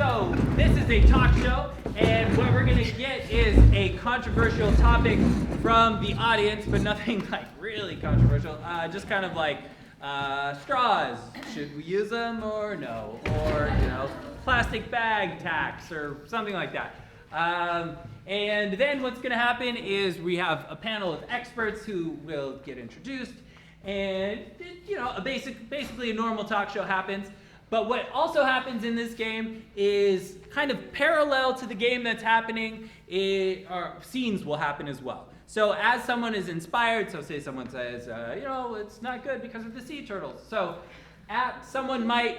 So this is a talk show, and what we're going to get is a controversial topic from the audience, but nothing like really controversial. Just kind of like straws. Should we use them or no? Or, plastic bag tax or something like that. And then what's going to happen is we have a panel of experts who will get introduced, and basically a normal talk show happens. But what also happens in this game is kind of parallel to the game that's happening, scenes will happen as well. So as someone is inspired, so say someone says, it's not good because of the sea turtles. So someone might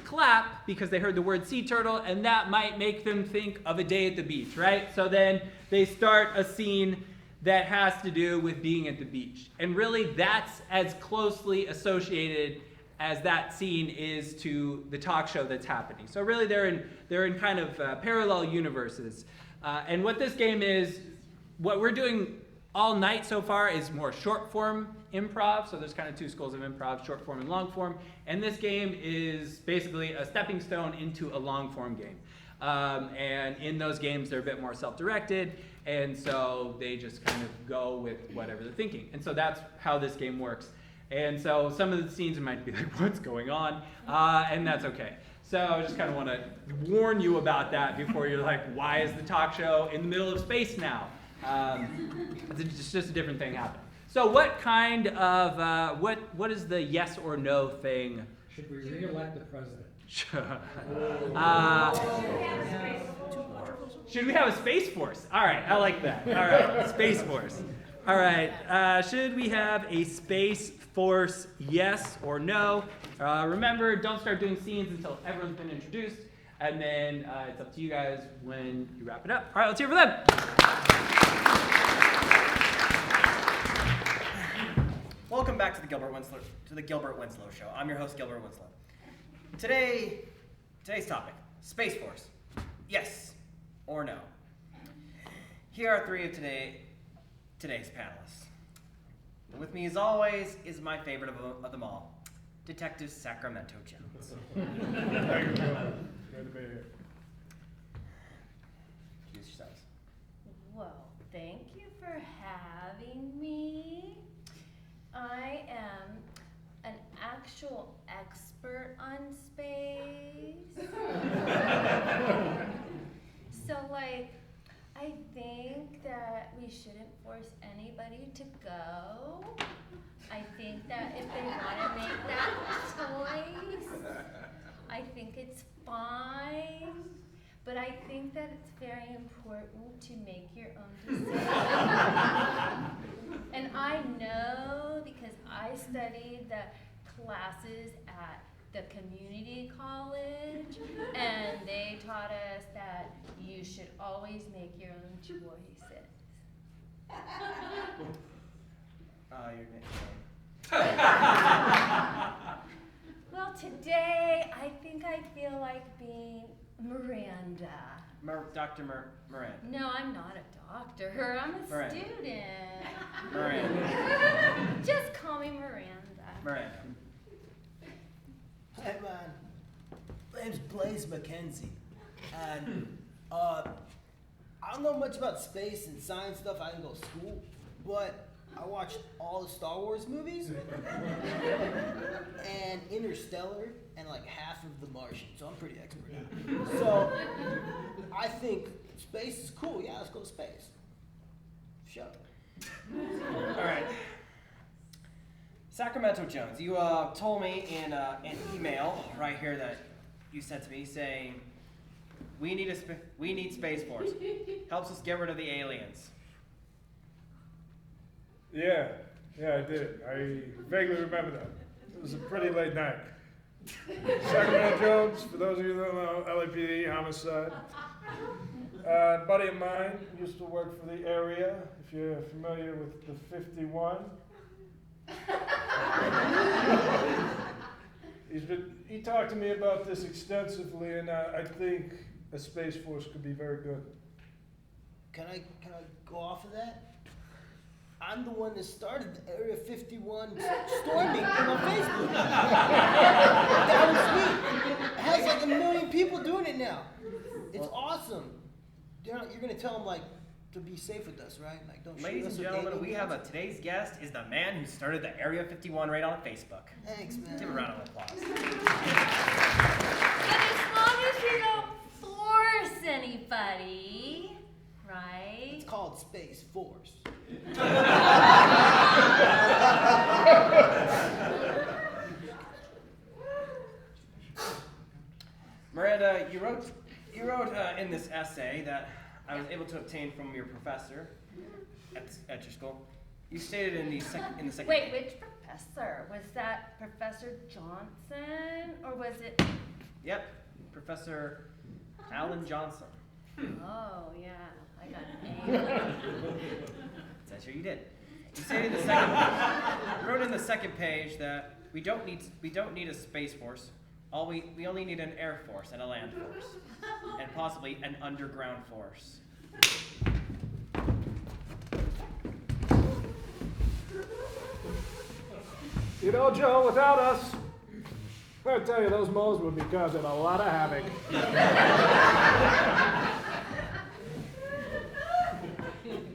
clap because they heard the word sea turtle, and that might make them think of a day at the beach, right? So then they start a scene that has to do with being at the beach. And really that's as closely associated as that scene is to the talk show that's happening. So really they're in kind of parallel universes. And what this game is, what we're doing all night so far is more short form improv. So there's kind of two schools of improv, short form and long form. And this game is basically a stepping stone into a long form game. And in those games, they're a bit more self-directed. And so they just kind of go with whatever they're thinking. And so that's how this game works. And so some of the scenes might be like, what's going on? And that's okay. So I just kind of want to warn you about that before you're like, why is the talk show in the middle of space now? It's just a different thing happening. So what kind of, what is the yes or no thing? Should we re-elect the president? Should we have a space force? All right, I like that. All right, space force. All right, should we have a space force, yes or no? Remember, don't start doing scenes until everyone's been introduced, and then it's up to you guys when you wrap it up. All right, let's hear for them. Welcome back to the Gilbert Winslow Show. I'm your host, Gilbert Winslow. Today's topic: Space Force. Yes or no? Here are three of today's panelists. With me, as always, is my favorite of them all, Detective Sacramento Jones. Good to be here. Introduce yourselves. Well, thank you for having me. I am an actual expert on space. So, I think that we shouldn't force anybody to go. I think that if they want to make that choice, I think it's fine. But I think that it's very important to make your own decision. And I know because I studied the classes at the community college, and they taught us that you should always make your own choices. Your name. Well, today I think I feel like being Miranda. Dr. Miranda. No, I'm not a doctor. I'm a Miranda. student. Miranda. Just call me Miranda. Miranda. Hey man, my name's Blaze McKenzie, and I don't know much about space and science stuff. I didn't go to school, but I watched all the Star Wars movies and Interstellar and like half of The Martian, so I'm pretty expert at it. So I think space is cool. Yeah, let's go to space. Sure. All right. Sacramento Jones, you told me in an email right here that you sent to me saying, we need Space Force. Helps us get rid of the aliens. Yeah, I did. I vaguely remember that. It was a pretty late night. Sacramento Jones, for those of you that don't know, LAPD, homicide. A buddy of mine used to work for the area, if you're familiar with the 51. He talked to me about this extensively, and I think a space force could be very good. Can I go off of that? I'm the one that started the Area 51 storming thing on Facebook. That was me. It has like 1 million people doing it now. It's awesome. You're gonna tell them like to be safe with us, right? Like don't shoot Ladies us and with gentlemen, alien we have guns. today's guest is the man who started the Area 51 raid on Facebook. Thanks, man. Give a round of applause. But as long as you don't force anybody, right? It's called Space Force. Miranda, you wrote in this essay that I was able to obtain from your professor at your school. You stated in the second. Wait, which professor? Was that Professor Johnson or was it? Yep, Professor Alan Johnson. Oh yeah, I got an A. That's sure you did. You stated in the you wrote in the second page that we don't need a space force. We only need an air force and a land force, and possibly an underground force. You know, Joe, without us, I tell you, those moles would be causing a lot of havoc.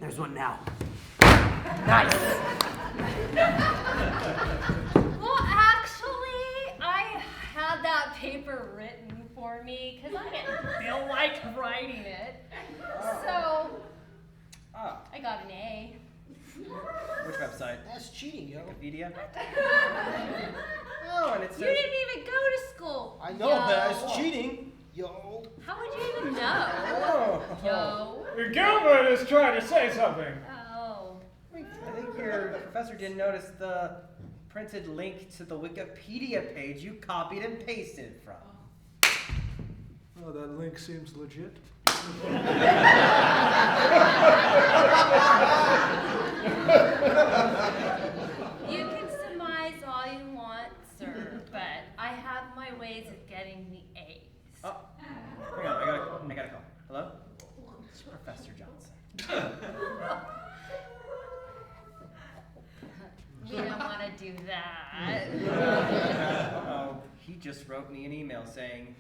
There's one now. Nice. Well, actually, I had that paper written for me because I didn't feel like writing it. So I got an A. Which website? That's cheating, yo. Wikipedia? Oh, and it You says... didn't even go to school. I know, yo. but that's cheating, yo. How would you even know? Yo. Gilbert is trying to say something. Oh. I think your professor didn't notice the printed link to the Wikipedia page you copied and pasted from. Oh, that link seems legit. You can surmise all you want, sir, but I have my ways of getting the A's. Oh, hang on, I got a call. Hello? It's Professor Johnson. We don't want to do that. Oh, he just wrote me an email saying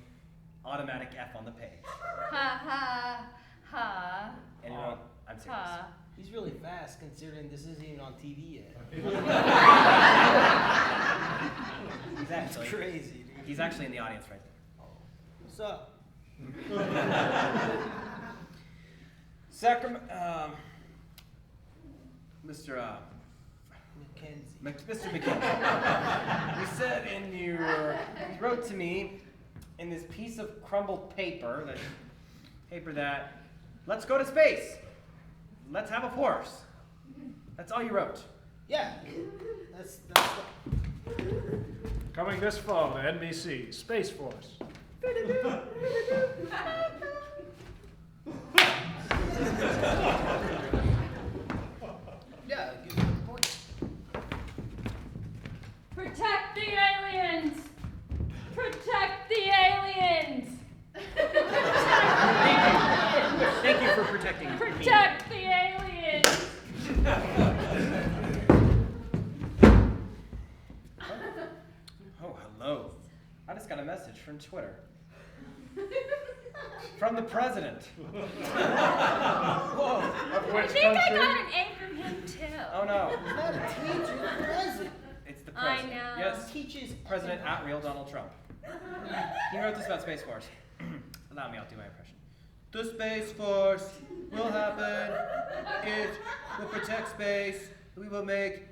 automatic F on the page. Ha ha ha. And I'm serious. Ha. He's really fast considering this isn't even on TV yet. He's actually Crazy, dude. He's actually in the audience right What's up? there. Mr. Mackenzie. Mr. McKenzie, you said you wrote to me in this piece of crumbled paper that let's go to space. Let's have a force. That's all you wrote. Yeah. That's Coming this fall to NBC, Space Force. yeah, give me the point. Protect the aliens! Protect the aliens! Thank you for protecting me. Protect the aliens! Oh, hello. I just got a message from Twitter. From the president. Whoa. Of I which think I country? got an A from him too. Oh no. He's not a teacher, he's the president. It's the I president. know. Yes, Teaches President at real Donald Trump. He wrote this about Space Force. Allow me, I'll do my impression. The Space Force will happen. It will protect space. We will make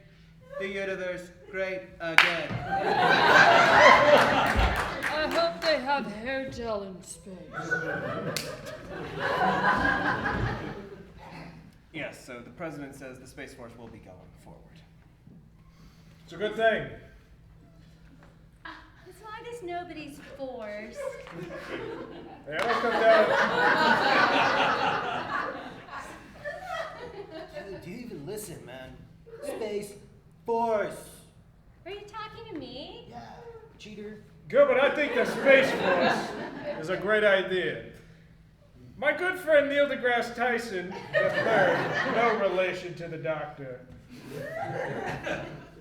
the universe great again. I hope they have hair gel in space. Yes, so the president says the Space Force will be going forward. It's a good thing. As long as nobody's forced. Hey, I don't come down. Dude, do you even listen, man? Space Force. Are you talking to me? Yeah, cheater. Good, but I think the Space Force is a great idea. My good friend Neil deGrasse Tyson III, no relation to the doctor.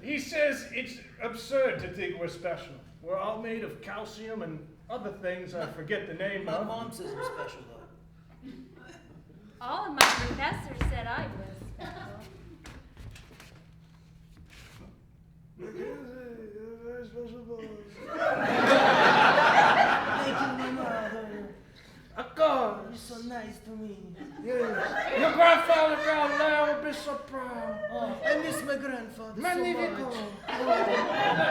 He says it's absurd to think we're special. We're all made of calcium and other things I forget the name My of. mom says I'm special though. All of my professors said I was special. Very special boys. Thank you, my mother. Of course. You're so nice to me. Yes. Your grandfather Galileo will be so proud. Oh, I miss my grandfather Magnifico. so much. Oh,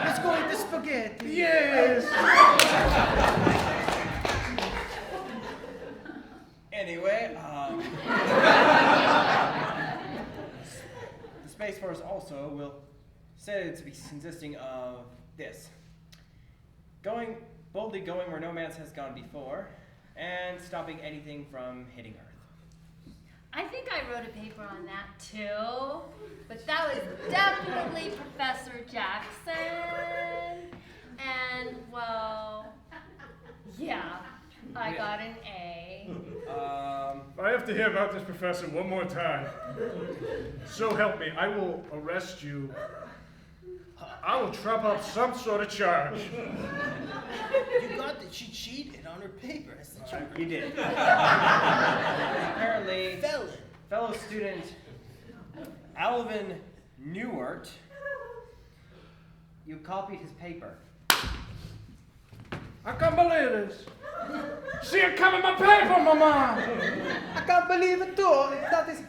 let's go eat the spaghetti. Yes. Anyway, the Space Force also will say to be consisting of this. Boldly going where no man has gone before, and stopping anything from hitting Earth. I think I wrote a paper on that too, but that was definitely Professor Jackson. And well, yeah, I got an A. I have to hear about this professor one more time. So help me, I will arrest you. I will trump up some sort of charge. You got that? She cheated on her paper. That's the charge. You did. Apparently, Felon. fellow student Alvin Newart, you copied his paper. I can't believe this. See it come in my paper, Mama. I can't believe it too. That is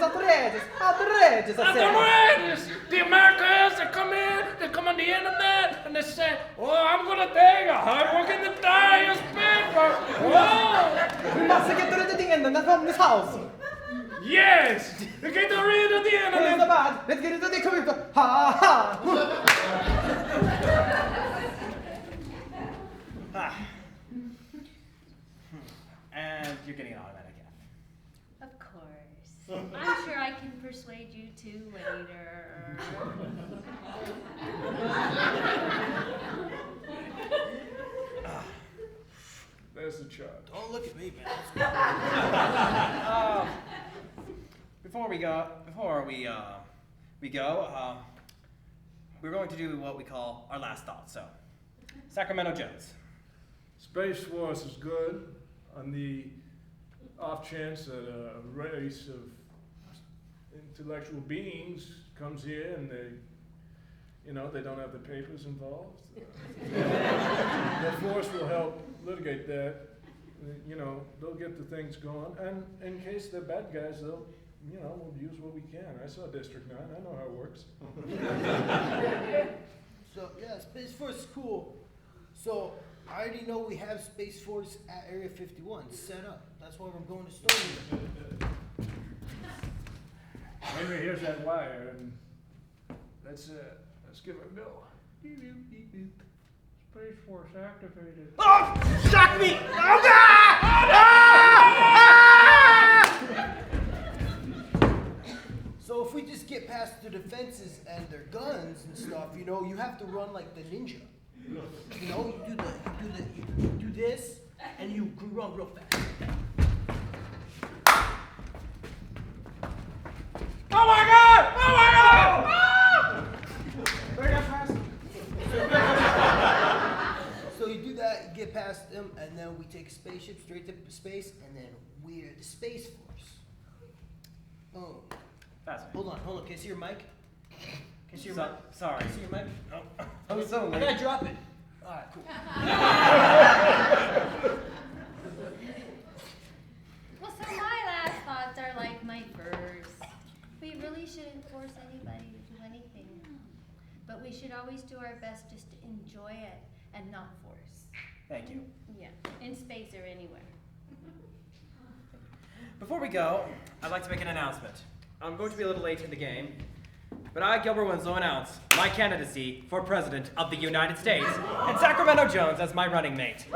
outrageous. Outrageous, I say. Outrageous! The Americans, they come in, they come on the internet, and they say, oh, I'm gonna take a hard-working dyer's paper. Oh! We must get rid of the internet from this house. Yes! They get rid of the It is internet. bad. Let's get rid of the computer. Ha ha. Ah. And you're getting an automatic F. Of course. I'm sure I can persuade you to later. There's the charge. Don't look at me, man. Before we go, we're going to do what we call our last thought. So, Sacramento Jones. Space Force is good on the off chance that a race of intellectual beings comes here and they don't have the papers involved. The Force will help litigate that. They'll get the things going, and in case they're bad guys, we'll use what we can. I saw District 9. I know how it works. So, yeah, Space Force is cool. So, I already know we have Space Force at Area 51 set up. That's why we're going to Stony. Henry, here's that wire, and let's give it a go. Space Force activated. Oh! Shock me! So if we just get past the defenses and their guns and stuff, you have to run like the ninja. You do this, and you run real fast. Oh my God! Oh my God! Ah! So you do that, you get past them, and then we take a spaceship straight to space, and then we're the Space Force. Oh. Fascinating. Hold on. Can I see your mic? Can I see your mic? Sorry. Can I see your mic? I'm so I late. gotta drop it. Alright, cool. Well, so my last thoughts are like my first. We really shouldn't force anybody to do anything. But we should always do our best just to enjoy it and not force. Thank you. Yeah, in space or anywhere. Before we go, I'd like to make an announcement. I'm going to be a little late in the game, but I, Gilbert Winslow, announce my candidacy for President of the United States and Sacramento Jones as my running mate.